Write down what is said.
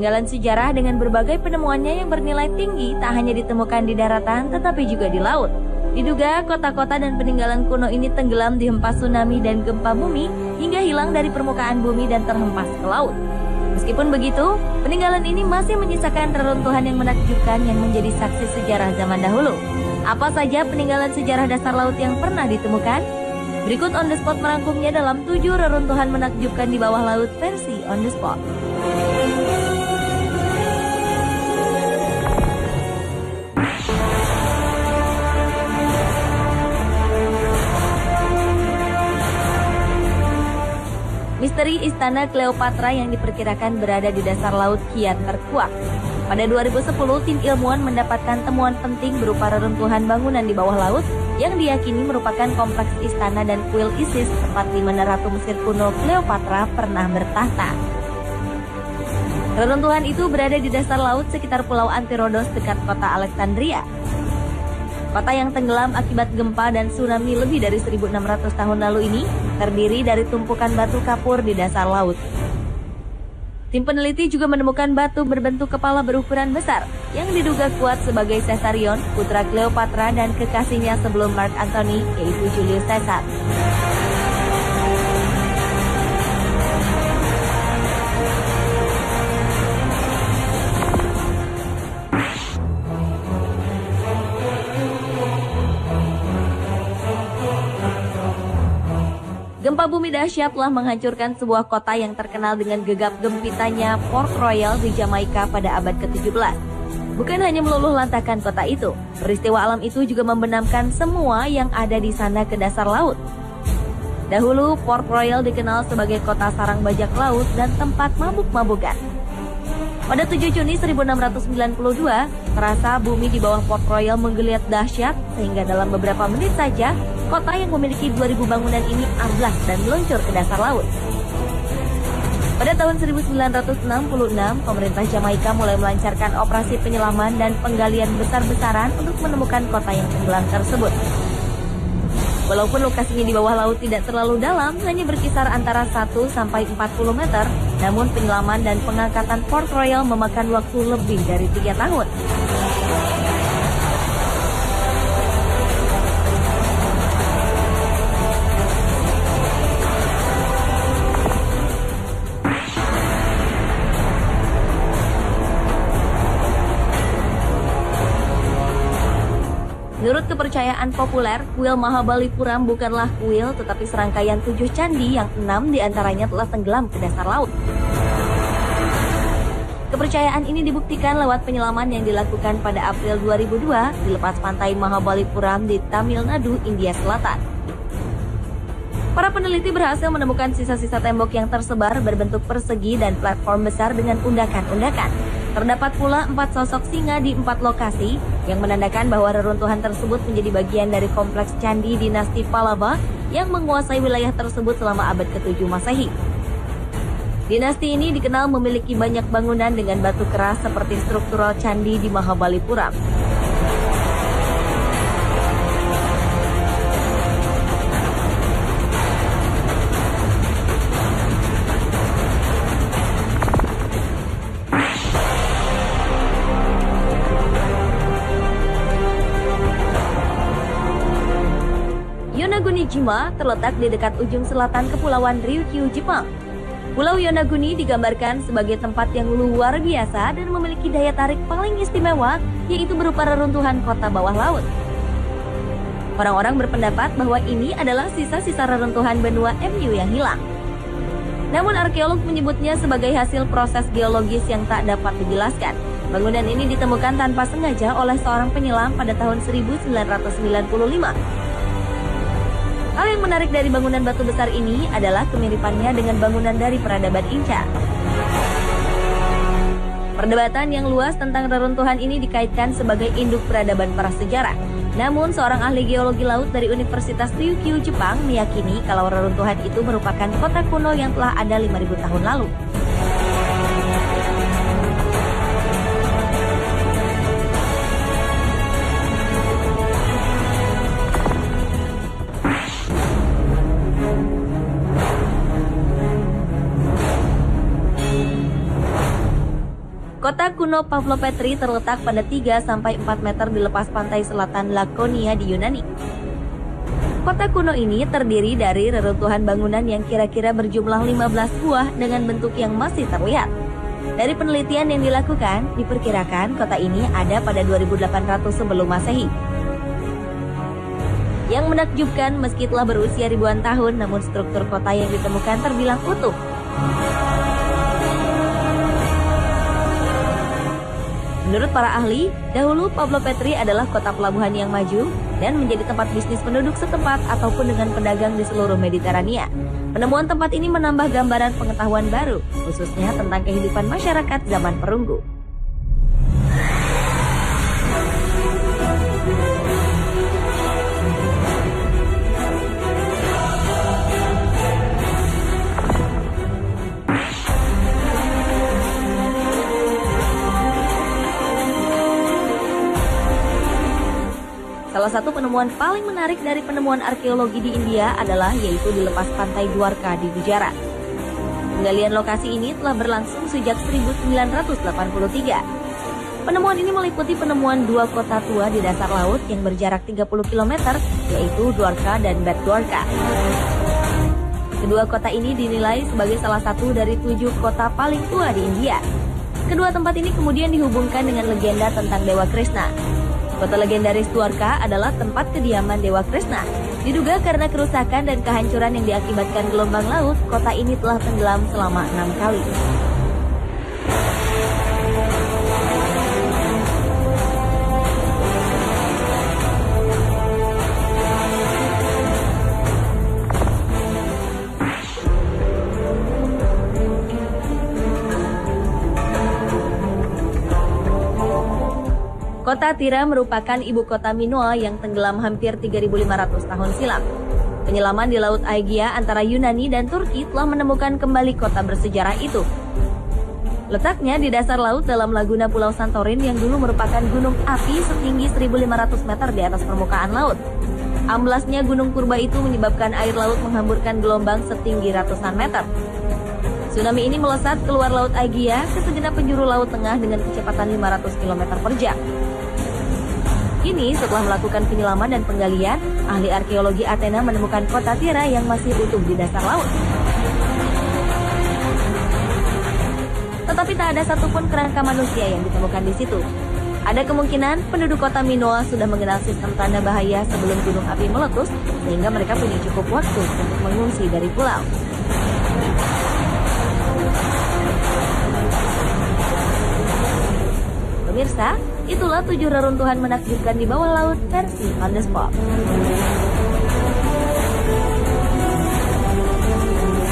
peninggalan sejarah dengan berbagai penemuannya yang bernilai tinggi tak hanya ditemukan di daratan tetapi juga di laut. Diduga kota-kota dan peninggalan kuno ini tenggelam di hempas tsunami dan gempa bumi hingga hilang dari permukaan bumi dan terhempas ke laut. Meskipun begitu, peninggalan ini masih menyisakan reruntuhan yang menakjubkan yang menjadi saksi sejarah zaman dahulu. Apa saja peninggalan sejarah dasar laut yang pernah ditemukan? Berikut On The Spot merangkumnya dalam 7 reruntuhan menakjubkan di bawah laut versi On The Spot. Misteri Istana Cleopatra yang diperkirakan berada di dasar laut kian terkuak. Pada 2010, tim ilmuwan mendapatkan temuan penting berupa reruntuhan bangunan di bawah laut yang diyakini merupakan kompleks istana dan kuil Isis, tempat di mana Ratu Mesir kuno Cleopatra pernah bertahta. Reruntuhan itu berada di dasar laut sekitar Pulau Antirodos dekat kota Alexandria. Kota yang tenggelam akibat gempa dan tsunami lebih dari 1.600 tahun lalu ini terdiri dari tumpukan batu kapur di dasar laut. Tim peneliti juga menemukan batu berbentuk kepala berukuran besar yang diduga kuat sebagai Caesarion, putra Cleopatra dan kekasihnya sebelum Mark Antony, yaitu Julius Caesar. Gempa bumi dahsyat telah menghancurkan sebuah kota yang terkenal dengan gegap gempitanya Port Royal di Jamaika pada abad ke-17. Bukan hanya meluluh lantakan kota itu, peristiwa alam itu juga membenamkan semua yang ada di sana ke dasar laut. Dahulu, Port Royal dikenal sebagai kota sarang bajak laut dan tempat mabuk-mabukan. Pada 7 Juni 1692, terasa bumi di bawah Port Royal menggeliat dahsyat sehingga dalam beberapa menit saja, kota yang memiliki 2.000 bangunan ini amblas dan meluncur ke dasar laut. Pada tahun 1966, pemerintah Jamaika mulai melancarkan operasi penyelaman dan penggalian besar-besaran untuk menemukan kota yang tenggelam tersebut. Walaupun lokasinya di bawah laut tidak terlalu dalam, hanya berkisar antara 1 sampai 40 meter, namun penyelaman dan pengangkatan Port Royal memakan waktu lebih dari 3 tahun. Menurut kepercayaan populer, kuil Mahabalipuram bukanlah kuil tetapi serangkaian 7 candi yang 6 diantaranya telah tenggelam ke dasar laut. Kepercayaan ini dibuktikan lewat penyelaman yang dilakukan pada April 2002 di lepas pantai Mahabalipuram di Tamil Nadu, India Selatan. Para peneliti berhasil menemukan sisa-sisa tembok yang tersebar berbentuk persegi dan platform besar dengan undakan-undakan. Terdapat pula 4 sosok singa di 4 lokasi yang menandakan bahwa reruntuhan tersebut menjadi bagian dari kompleks candi dinasti Pallava yang menguasai wilayah tersebut selama abad ke-7 Masehi. Dinasti ini dikenal memiliki banyak bangunan dengan batu keras seperti struktural candi di Mahabalipuram. Yonaguni-jima terletak di dekat ujung selatan Kepulauan Ryukyu, Jepang. Pulau Yonaguni digambarkan sebagai tempat yang luar biasa dan memiliki daya tarik paling istimewa, yaitu berupa reruntuhan kota bawah laut. Orang-orang berpendapat bahwa ini adalah sisa-sisa reruntuhan benua MU yang hilang. Namun arkeolog menyebutnya sebagai hasil proses geologis yang tak dapat dijelaskan. Bangunan ini ditemukan tanpa sengaja oleh seorang penyelam pada tahun 1995. Hal yang menarik dari bangunan batu besar ini adalah kemiripannya dengan bangunan dari peradaban Inca. Perdebatan yang luas tentang reruntuhan ini dikaitkan sebagai induk peradaban prasejarah. Namun, seorang ahli geologi laut dari Universitas Ryukyu, Jepang, meyakini kalau reruntuhan itu merupakan kota kuno yang telah ada 5.000 tahun lalu. kuno Pavlo Petri terletak pada 3-4 meter di lepas pantai selatan Lakonia di Yunani. Kota kuno ini terdiri dari reruntuhan bangunan yang kira-kira berjumlah 15 buah dengan bentuk yang masih terlihat. Dari penelitian yang dilakukan, diperkirakan kota ini ada pada 2800 sebelum Masehi. Yang menakjubkan, meski telah berusia ribuan tahun, namun struktur kota yang ditemukan terbilang utuh. Menurut para ahli, dahulu Pavlo Petri adalah kota pelabuhan yang maju dan menjadi tempat bisnis penduduk setempat ataupun dengan pedagang di seluruh Mediterania. Penemuan tempat ini menambah gambaran pengetahuan baru, khususnya tentang kehidupan masyarakat zaman perunggu. Salah satu penemuan paling menarik dari penemuan arkeologi di India adalah yaitu di lepas pantai Dwarka di Gujarat. Penggalian lokasi ini telah berlangsung sejak 1983. Penemuan ini meliputi penemuan dua kota tua di dasar laut yang berjarak 30 km, yaitu Dwarka dan Bet Dwarka. Kedua kota ini dinilai sebagai salah satu dari 7 kota paling tua di India. Kedua tempat ini kemudian dihubungkan dengan legenda tentang Dewa Krishna. Kota legendaris Dwarka adalah tempat kediaman Dewa Krishna. Diduga karena kerusakan dan kehancuran yang diakibatkan gelombang laut, kota ini telah tenggelam selama 6 kali. Kota Tira merupakan ibu kota Minoa yang tenggelam hampir 3.500 tahun silam. Penyelaman di Laut Aegea antara Yunani dan Turki telah menemukan kembali kota bersejarah itu. Letaknya di dasar laut dalam laguna Pulau Santorin yang dulu merupakan gunung api setinggi 1.500 meter di atas permukaan laut. Amblasnya gunung purba itu menyebabkan air laut menghamburkan gelombang setinggi ratusan meter. Tsunami ini melesat keluar Laut Aegea ke segenap penjuru Laut Tengah dengan kecepatan 500 km per jam. Kini, setelah melakukan penyelaman dan penggalian, ahli arkeologi Athena menemukan kota Tira yang masih utuh di dasar laut. Tetapi tak ada satupun kerangka manusia yang ditemukan di situ. Ada kemungkinan penduduk kota Minoa sudah mengenal sistem tanda bahaya sebelum gunung api meletus, sehingga mereka punya cukup waktu untuk mengungsi dari pulau. Pemirsa, itulah 7 reruntuhan menakjubkan di bawah laut versi On The Spot.